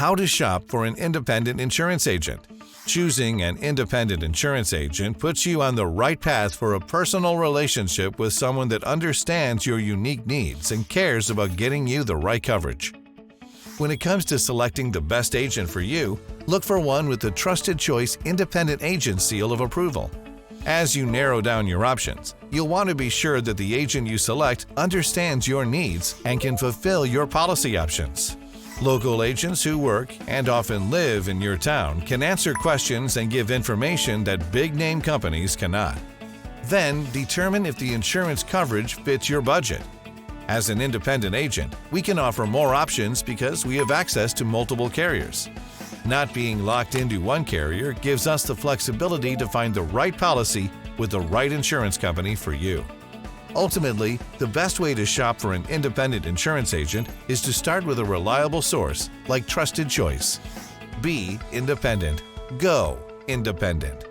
How to shop for an independent insurance agent. Choosing an independent insurance agent puts you on the right path for a personal relationship with someone that understands your unique needs and cares about getting you the right coverage. When it comes to selecting the best agent for you, look for one with the Trusted Choice Independent Agent seal of approval. As you narrow down your options, you'll want to be sure that the agent you select understands your needs and can fulfill your policy options. Local agents who work and often live in your town can answer questions and give information that big-name companies cannot. Then, determine if the insurance coverage fits your budget. As an independent agent, we can offer more options because we have access to multiple carriers. Not being locked into one carrier gives us the flexibility to find the right policy with the right insurance company for you. Ultimately, the best way to shop for an independent insurance agent is to start with a reliable source like Trusted Choice. Be independent. Go independent.